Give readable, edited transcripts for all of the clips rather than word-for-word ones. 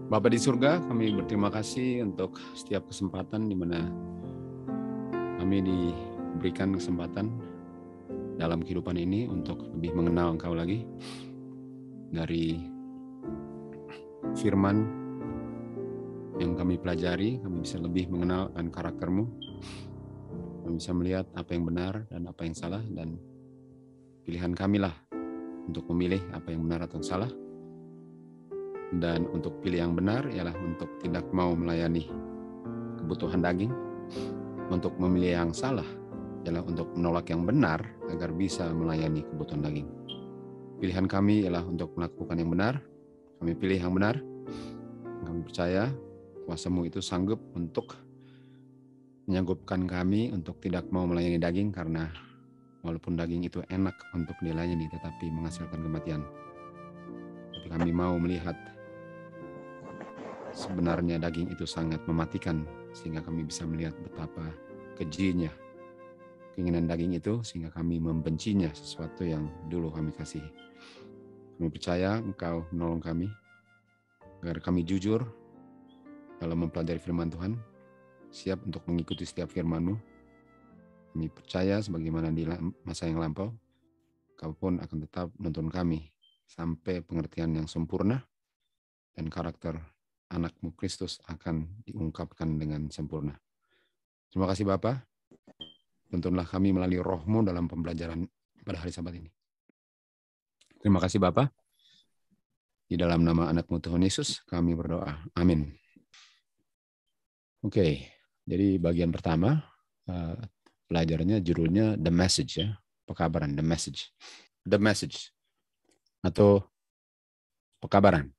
Bapa di surga, kami berterima kasih untuk setiap kesempatan di mana kami diberikan kesempatan dalam kehidupan ini untuk lebih mengenal Engkau lagi. Dari firman yang kami pelajari, kami bisa lebih mengenal akan karakter-Mu. Kami bisa melihat apa yang benar dan apa yang salah, dan pilihan kamilah untuk memilih apa yang benar atau yang salah. Dan untuk pilih yang benar ialah untuk tidak mau melayani kebutuhan daging. Untuk memilih yang salah ialah untuk menolak yang benar agar bisa melayani kebutuhan daging. Pilihan kami ialah untuk melakukan yang benar. Kami pilih yang benar. Kami percaya kuasa-Mu itu sanggup untuk menyanggupkan kami untuk tidak mau melayani daging, karena walaupun daging itu enak untuk dilayani tetapi menghasilkan kematian. Tapi kami mau melihat sebenarnya daging itu sangat mematikan, sehingga kami bisa melihat betapa kejinya keinginan daging itu, sehingga kami membencinya, sesuatu yang dulu kami kasihi. Kami percaya Engkau menolong kami agar kami jujur dalam mempelajari firman Tuhan, siap untuk mengikuti setiap firman-Mu. Kami percaya sebagaimana di masa yang lampau, Kau pun akan tetap menuntun kami sampai pengertian yang sempurna, dan karakter anak-Mu Kristus akan diungkapkan dengan sempurna. Terima kasih Bapa. Tuntunlah kami melalui Roh-Mu dalam pembelajaran pada hari Sabat ini. Terima kasih Bapa. Di dalam nama anak-Mu Tuhan Yesus kami berdoa. Amin. Oke, jadi bagian pertama pelajarannya judulnya The Message, ya. Pekabaran, The Message. The Message atau pekabaran.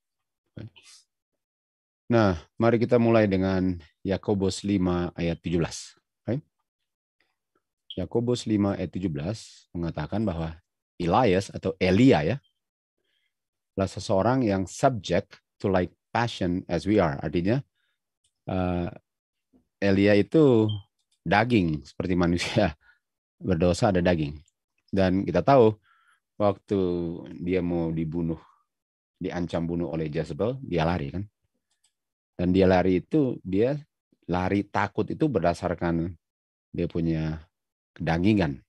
Nah, mari kita mulai dengan Yakobus 5 ayat 17. Yakobus 5 ayat 17 mengatakan bahwa Elias atau Elia, ya, adalah seseorang yang subject to like passion as we are. Artinya Elia itu daging seperti manusia. Berdosa ada daging. Dan kita tahu waktu dia mau dibunuh, diancam bunuh oleh Jezebel, dia lari kan. Dan dia lari itu, dia lari takut itu berdasarkan dia punya kedagingan.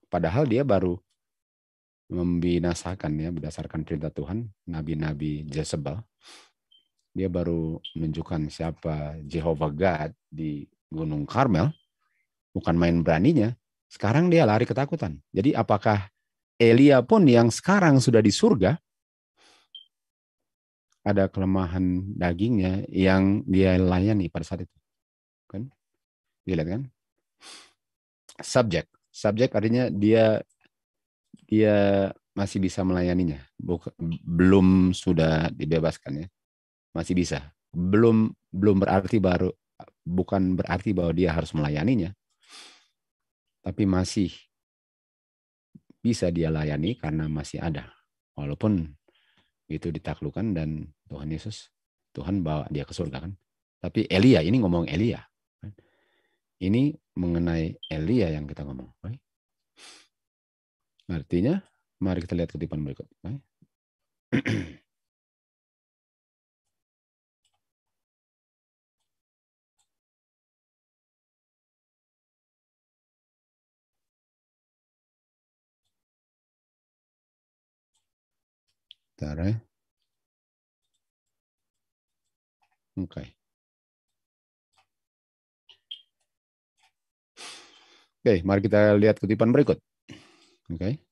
Padahal dia baru membinasakan, ya, berdasarkan perintah Tuhan, nabi-nabi Jezebel. Dia baru menunjukkan siapa Jehovah God di Gunung Karmel. Bukan main beraninya. Sekarang dia lari ketakutan. Jadi apakah Elia pun yang sekarang sudah di surga, ada kelemahan dagingnya yang dia layani pada saat itu? Kan? Dilihat kan? Subjek artinya dia masih bisa melayaninya. Belum sudah dibebaskan, ya. Masih bisa. Belum berarti bukan berarti bahwa dia harus melayaninya. Tapi masih bisa dia layani karena masih ada. Walaupun itu ditaklukkan dan Tuhan bawa dia ke surga kan. Tapi Elia, ini ngomong Elia. Ini mengenai Elia yang kita ngomong. Artinya, mari kita lihat kutipan berikut. Bentar, ya. Oke. Oke, mari kita lihat kutipan berikut. Oke.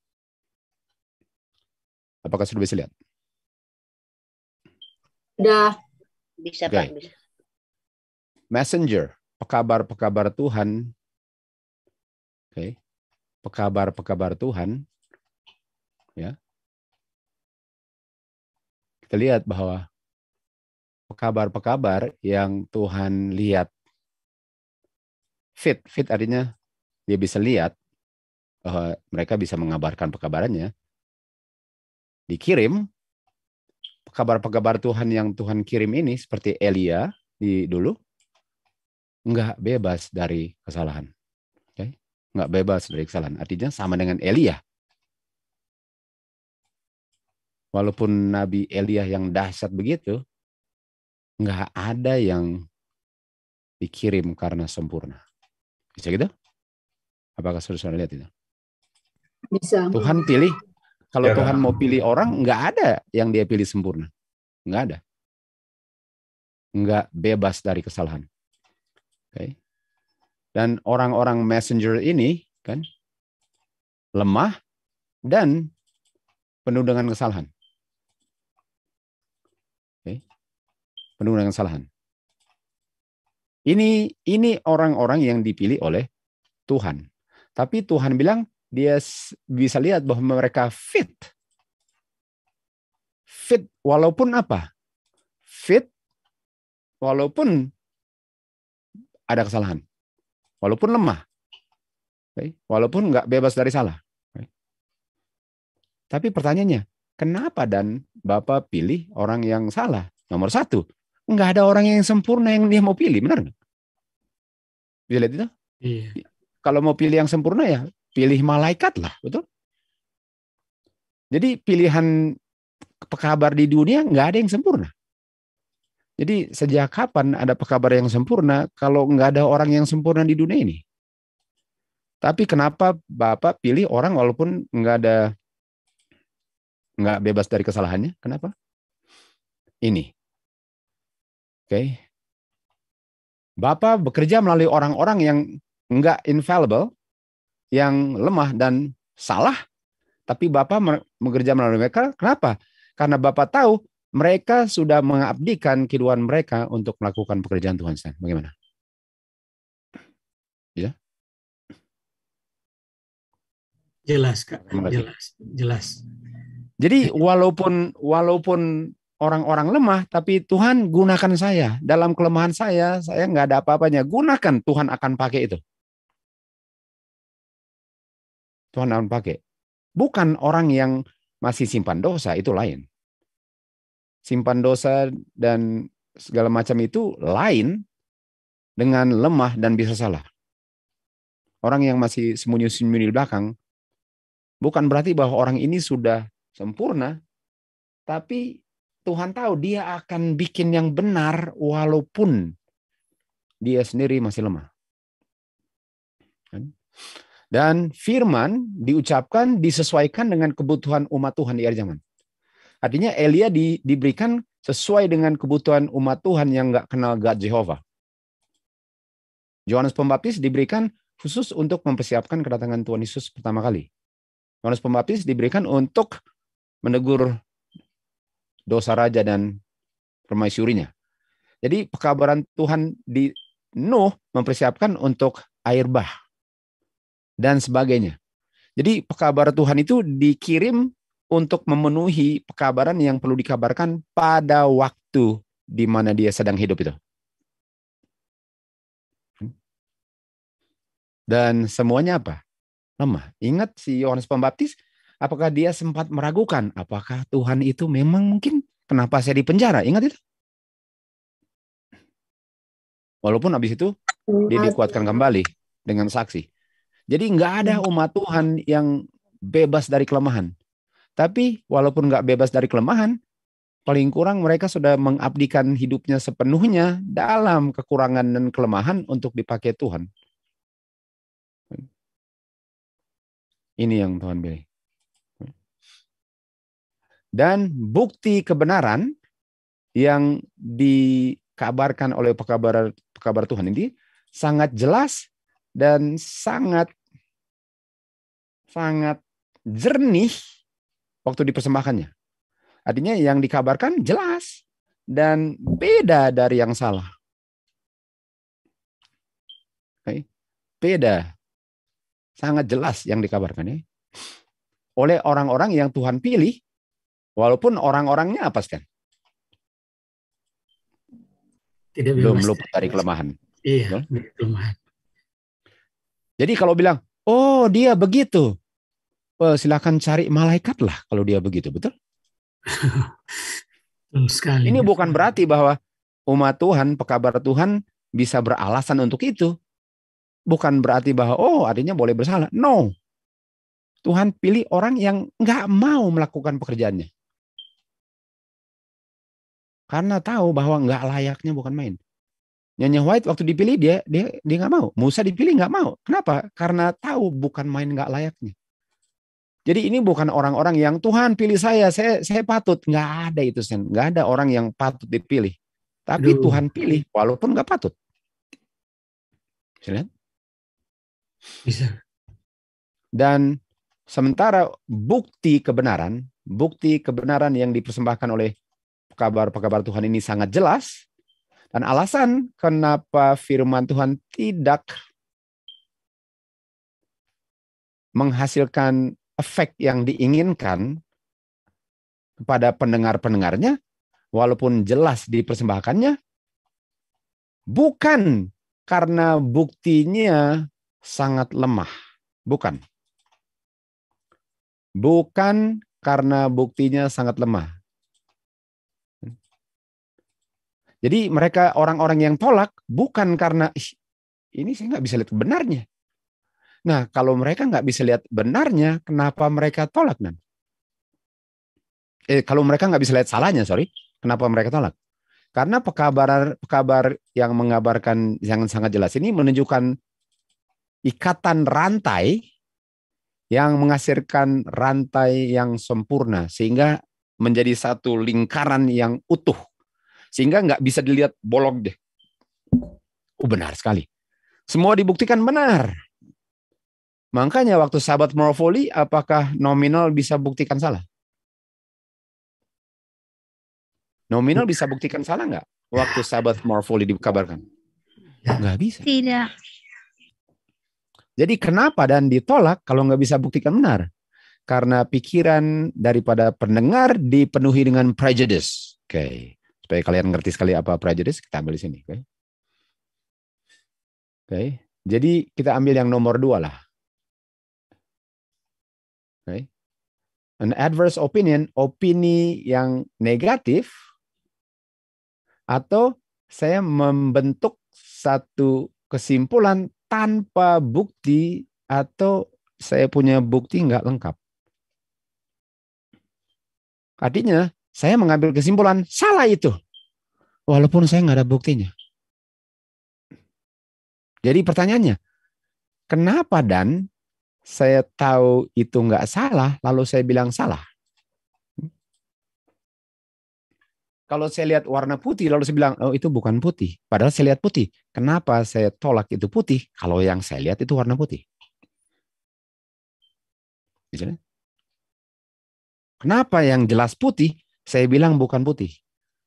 Apakah sudah bisa lihat? Udah. Bisa, Oke. Pak. Bisa. Messenger, pekabar-pekabar Tuhan. Oke. Pekabar-pekabar Tuhan. Ya. Kita lihat bahwa pekabar-pekabar yang Tuhan lihat fit artinya dia bisa lihat bahwa mereka bisa mengabarkan pekabarannya, dikirim. Pekabar-pekabar Tuhan yang Tuhan kirim ini seperti Elia di dulu nggak bebas dari kesalahan. Okay? Nggak bebas dari kesalahan. Artinya sama dengan Elia. Walaupun Nabi Elia yang dahsyat begitu, nggak ada yang dikirim karena sempurna. Bisa gitu? Apakah saudara lihat itu? Bisa. Tuhan pilih, kalau Ya, Tuhan Kak. mau pilih orang, nggak ada yang dia pilih sempurna. Nggak ada. Nggak bebas dari kesalahan. Okay. Dan orang-orang messenger ini kan lemah dan penuh dengan kesalahan. Okay. Penuh dengan kesalahan. Ini orang-orang yang dipilih oleh Tuhan. Tapi Tuhan bilang dia bisa lihat bahwa mereka fit. Fit walaupun apa? Fit walaupun ada kesalahan. Walaupun lemah. Okay. Walaupun nggak bebas dari salah. Okay. Tapi pertanyaannya, kenapa dan Bapak pilih orang yang salah? Nomor satu, nggak ada orang yang sempurna yang dia mau pilih, benar nggak? Bisa lihat itu? Iya. Kalau mau pilih yang sempurna ya pilih malaikat lah, betul? Jadi pilihan pekabar di dunia nggak ada yang sempurna. Jadi sejak kapan ada pekabar yang sempurna kalau nggak ada orang yang sempurna di dunia ini? Tapi kenapa Bapak pilih orang walaupun nggak bebas dari kesalahannya? Kenapa? Ini. Oke. Bapak bekerja melalui orang-orang yang nggak infallible, yang lemah dan salah, tapi Bapak bekerja melalui mereka. Kenapa? Karena Bapak tahu mereka sudah mengabdikan kehidupan mereka untuk melakukan pekerjaan Tuhan. Bagaimana? Ya? Jelas, Kak. Jelas. Jadi walaupun orang-orang lemah, tapi Tuhan gunakan saya. Dalam kelemahan saya nggak ada apa-apanya. Gunakan, Tuhan akan pakai itu. Tuhan akan pakai. Bukan orang yang masih simpan dosa, itu lain. Simpan dosa dan segala macam itu lain dengan lemah dan bisa salah. Orang yang masih sembunyi-sembunyi di belakang, bukan berarti bahwa orang ini sudah sempurna, tapi Tuhan tahu dia akan bikin yang benar walaupun dia sendiri masih lemah. Dan firman diucapkan disesuaikan dengan kebutuhan umat Tuhan di akhir zaman. Artinya Elia diberikan sesuai dengan kebutuhan umat Tuhan yang nggak kenal God Jehovah. Yohanes Pembaptis diberikan khusus untuk mempersiapkan kedatangan Tuhan Yesus pertama kali. Yohanes Pembaptis diberikan untuk menegur dosa raja dan permaisurinya. Jadi pekabaran Tuhan di Nuh mempersiapkan untuk air bah dan sebagainya. Jadi pekabaran Tuhan itu dikirim untuk memenuhi pekabaran yang perlu dikabarkan pada waktu di mana dia sedang hidup itu. Dan semuanya apa? Lemah. Ingat si Yohanes Pembaptis, apakah dia sempat meragukan? Apakah Tuhan itu memang mungkin kenapa saya di penjara? Ingat itu? Walaupun habis itu dia dikuatkan kembali dengan saksi. Jadi nggak ada umat Tuhan yang bebas dari kelemahan. Tapi walaupun nggak bebas dari kelemahan, paling kurang mereka sudah mengabdikan hidupnya sepenuhnya dalam kekurangan dan kelemahan untuk dipakai Tuhan. Ini yang Tuhan pilih. Dan bukti kebenaran yang dikabarkan oleh pekabar Tuhan ini sangat jelas dan sangat jernih waktu dipersembahkannya. Artinya yang dikabarkan jelas dan beda dari yang salah. Okay. Beda. Sangat jelas yang dikabarkan ya. Oleh orang-orang yang Tuhan pilih, walaupun orang-orangnya apa Stan? Tidak belum luput dari kelemahan. Iya, kelemahan. Jadi kalau bilang, oh dia begitu, silakan cari malaikat lah kalau dia begitu, betul? Sekali. Ini bukan berarti bahwa umat Tuhan, pekabar Tuhan bisa beralasan untuk itu. Bukan berarti bahwa, oh artinya boleh bersalah. No. Tuhan pilih orang yang nggak mau melakukan pekerjaannya. Karena tahu bahwa nggak layaknya bukan main. Nyonya White waktu dipilih dia nggak mau. Musa dipilih nggak mau. Kenapa? Karena tahu bukan main nggak layaknya. Jadi ini bukan orang-orang yang Tuhan pilih saya patut. Nggak ada itu, Sen. Nggak ada orang yang patut dipilih. Tapi Aduh. Tuhan pilih walaupun nggak patut. Bisa lihat? Bisa. Dan sementara bukti kebenaran yang dipersembahkan oleh kabar-kabar Tuhan ini sangat jelas. Dan alasan kenapa firman Tuhan tidak menghasilkan efek yang diinginkan pada pendengar-pendengarnya, walaupun jelas dipersembahkannya, bukan karena buktinya sangat lemah. Bukan. Bukan karena buktinya sangat lemah. Jadi mereka orang-orang yang tolak bukan karena ini saya nggak bisa lihat benarnya. Nah, kalau mereka nggak bisa lihat benarnya, kenapa mereka tolak? Kalau mereka nggak bisa lihat salahnya, kenapa mereka tolak? Karena pekabar yang mengabarkan yang sangat jelas ini menunjukkan ikatan rantai yang menghasilkan rantai yang sempurna sehingga menjadi satu lingkaran yang utuh. Sehingga nggak bisa dilihat bolong deh. Benar sekali. Semua dibuktikan benar. Makanya waktu sahabat morfoli, apakah nominal bisa buktikan salah? Nominal bisa buktikan salah nggak? Waktu sahabat morfoli dikabarkan? Nggak bisa. Tidak. Jadi kenapa dan ditolak kalau nggak bisa buktikan benar? Karena pikiran daripada pendengar dipenuhi dengan prejudice. Oke. Supaya kalian ngerti sekali apa prejudice, kita ambil di sini. Oke. Jadi kita ambil yang nomor 2 lah. Oke. An adverse opinion, opini yang negatif, atau saya membentuk satu kesimpulan tanpa bukti, atau saya punya bukti nggak lengkap. Artinya, saya mengambil kesimpulan, salah itu. Walaupun saya nggak ada buktinya. Jadi pertanyaannya, kenapa dan saya tahu itu nggak salah, lalu saya bilang salah? Kalau saya lihat warna putih, lalu saya bilang, oh itu bukan putih. Padahal saya lihat putih. Kenapa saya tolak itu putih, kalau yang saya lihat itu warna putih? Misalnya, kenapa yang jelas putih, saya bilang bukan putih?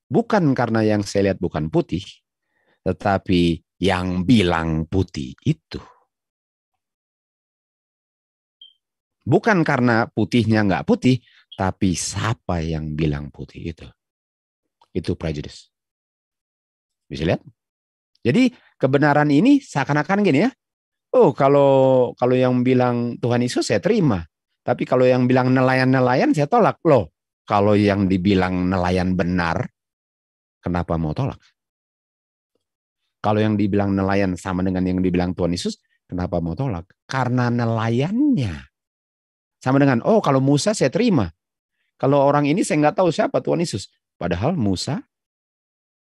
Bukan karena yang saya lihat bukan putih, tetapi yang bilang putih itu. Bukan karena putihnya nggak putih, tapi siapa yang bilang putih itu. Itu prejudice. Bisa lihat? Jadi kebenaran ini seakan-akan gini ya. Oh, kalau yang bilang Tuhan Yesus saya terima. Tapi kalau yang bilang nelayan-nelayan saya tolak. Loh, kalau yang dibilang nelayan benar, kenapa mau tolak? Kalau yang dibilang nelayan sama dengan yang dibilang Tuhan Yesus, kenapa mau tolak? Karena nelayannya. Sama dengan, oh kalau Musa saya terima. Kalau orang ini saya nggak tahu siapa Tuhan Yesus. Padahal Musa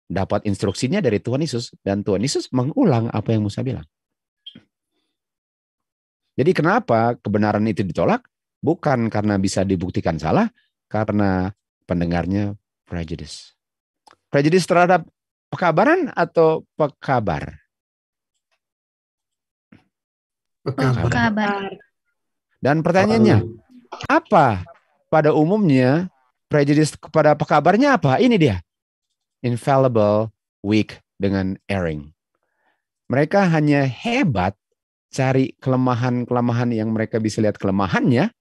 dapat instruksinya dari Tuhan Yesus. Dan Tuhan Yesus mengulang apa yang Musa bilang. Jadi kenapa kebenaran itu ditolak? Bukan karena bisa dibuktikan salah, karena pendengarnya prejudice. Prejudice terhadap pekabaran atau pekabar? Pekabar. Dan pertanyaannya, apa pada umumnya prejudice kepada pekabarnya apa? Ini dia. Infallible, weak, dengan erring. Mereka hanya hebat cari kelemahan-kelemahan yang mereka bisa lihat kelemahannya.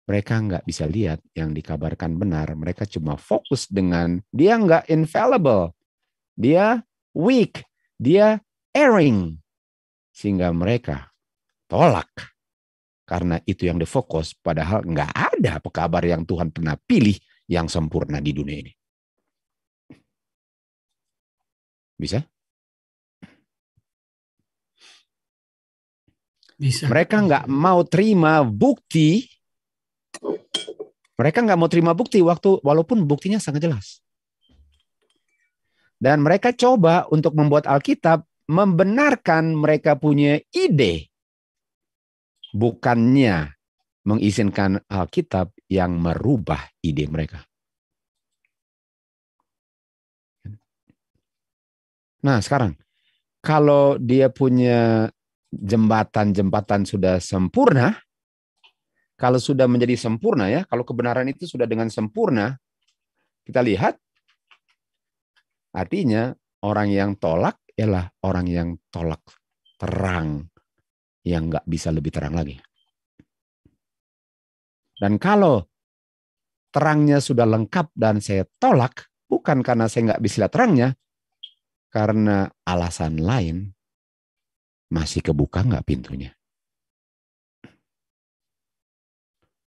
Mereka nggak bisa lihat yang dikabarkan benar. Mereka cuma fokus dengan dia nggak infallible. Dia weak. Dia erring. Sehingga mereka tolak. Karena itu yang difokus. Padahal nggak ada pekabar yang Tuhan pernah pilih yang sempurna di dunia ini. Bisa? Bisa. Mereka nggak mau terima bukti. Mereka nggak mau terima bukti walaupun buktinya sangat jelas. Dan mereka coba untuk membuat Alkitab membenarkan mereka punya ide. Bukannya mengizinkan Alkitab yang merubah ide mereka. Nah sekarang, kalau dia punya jembatan-jembatan sudah sempurna, kalau sudah menjadi sempurna ya, kalau kebenaran itu sudah dengan sempurna, kita lihat, artinya orang yang tolak ialah orang yang tolak terang, yang nggak bisa lebih terang lagi. Dan kalau terangnya sudah lengkap dan saya tolak, bukan karena saya nggak bisa lihat terangnya, karena alasan lain, masih kebuka nggak pintunya.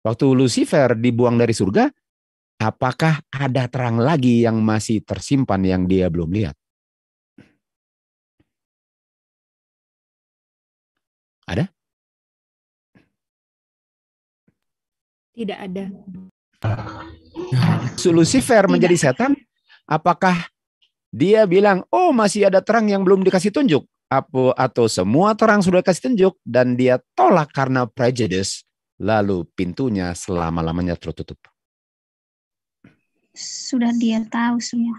Waktu Lucifer dibuang dari surga, apakah ada terang lagi yang masih tersimpan yang dia belum lihat? Ada? Tidak ada. Lucifer menjadi setan, apakah dia bilang, oh masih ada terang yang belum dikasih tunjuk? Atau semua terang sudah dikasih tunjuk dan dia tolak karena prejudice, lalu pintunya selama-lamanya tertutup? Sudah dia tahu semua.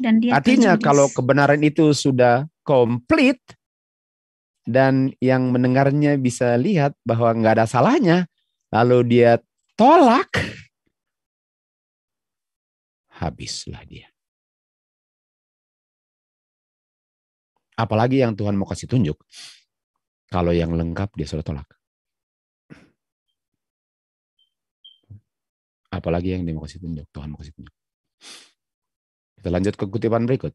Dan dia Artinya prejudice. kalau kebenaran itu sudah komplit dan yang mendengarnya bisa lihat bahwa nggak ada salahnya, lalu dia tolak, habislah dia. Apalagi yang Tuhan mau kasih tunjuk, kalau yang lengkap dia sudah tolak. Apalagi yang dia mau kasih tunjuk, Tuhan mau kasih tunjuk. Kita lanjut ke kutipan berikut.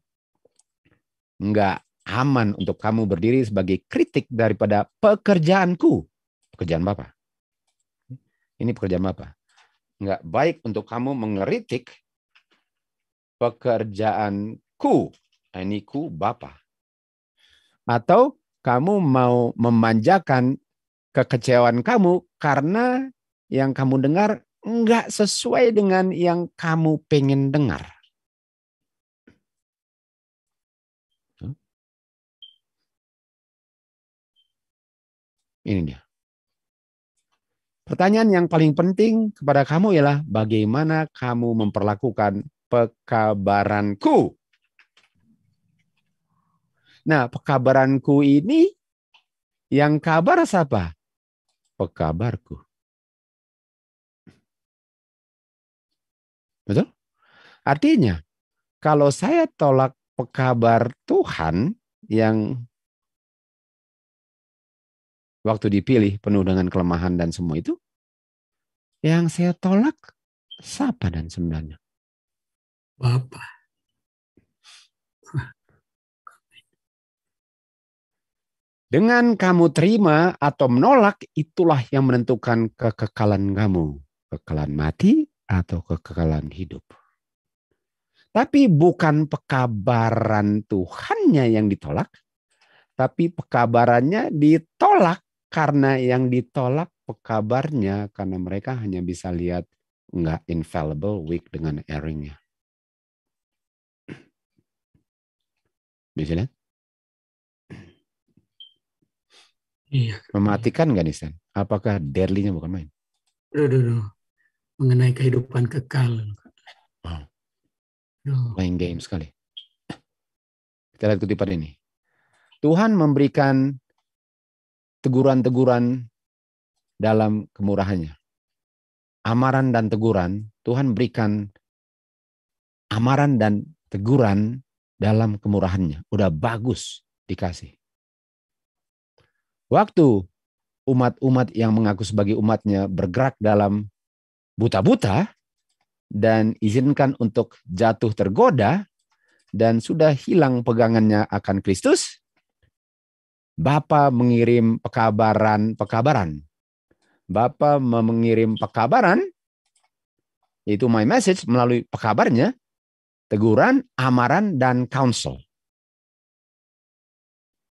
Enggak aman untuk kamu berdiri sebagai kritik daripada pekerjaanku. Pekerjaan Bapa. Ini pekerjaan Bapa. Enggak baik untuk kamu mengeritik pekerjaanku. Ini ku Bapa. Atau kamu mau memanjakan kekecewaan kamu karena yang kamu dengar enggak sesuai dengan yang kamu pengen dengar. Ini dia. Pertanyaan yang paling penting kepada kamu ialah bagaimana kamu memperlakukan pekabaranku. Nah, pekabaranku ini yang kabar siapa? Pekabarku. Betul? Artinya, kalau saya tolak pekabar Tuhan yang waktu dipilih penuh dengan kelemahan dan semua itu, yang saya tolak siapa dan sebenarnya? Bapa. Dengan kamu terima atau menolak, itulah yang menentukan kekekalan kamu. Kekekalan mati atau kekekalan hidup. Tapi bukan pekabaran Tuhannya yang ditolak, tapi pekabarannya ditolak karena yang ditolak pekabarnya, karena mereka hanya bisa lihat enggak infallible, weak dengan erringnya. Bisa lihat? Iya. Mematikan nggak nih, Stan? Apakah deadly-nya bukan main? Aduh. Mengenai kehidupan kekal. Oh, Aduh. main game sekali. Kita lihat kutipan ini. Tuhan memberikan teguran-teguran dalam kemurahannya. Amaran dan teguran, Tuhan berikan amaran dan teguran dalam kemurahannya. Udah bagus dikasih. Waktu umat-umat yang mengaku sebagai umatnya bergerak dalam buta-buta dan izinkan untuk jatuh tergoda dan sudah hilang pegangannya akan Kristus, Bapa mengirim pekabaran. Bapa mengirim pekabaran, yaitu my message melalui pekabarnya, teguran, amaran, dan counsel.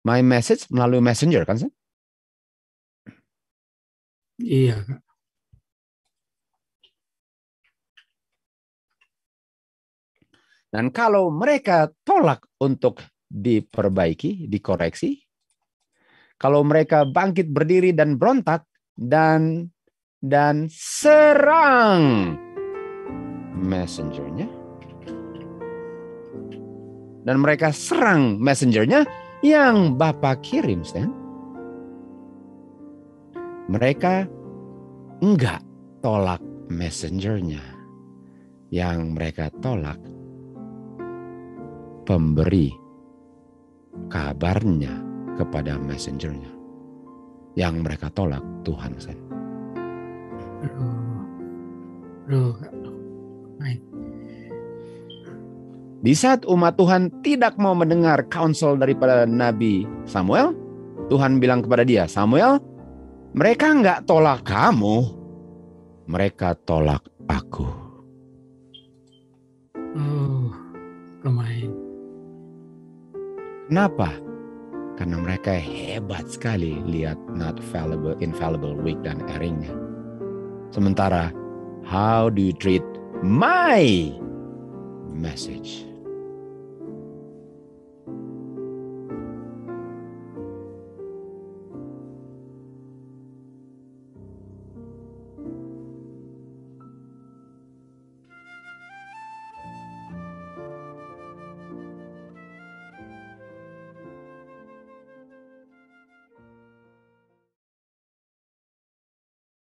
My message melalui messenger, kan? Iya. Dan kalau mereka tolak untuk diperbaiki, dikoreksi, kalau mereka bangkit berdiri dan berontak dan serang messengernya, dan mereka serang messengernya yang Bapa kirim, Stan, mereka enggak tolak messengernya, yang mereka tolak pemberi kabarnya kepada messengernya. Yang mereka tolak Tuhan, Stan. Baik. Di saat umat Tuhan tidak mau mendengar counsel daripada Nabi Samuel, Tuhan bilang kepada dia, Samuel, mereka enggak tolak kamu, mereka tolak aku. Pemain. Kenapa? Karena mereka hebat sekali lihat not fallible, infallible, weak, dan erringnya. Sementara, how do you treat my message?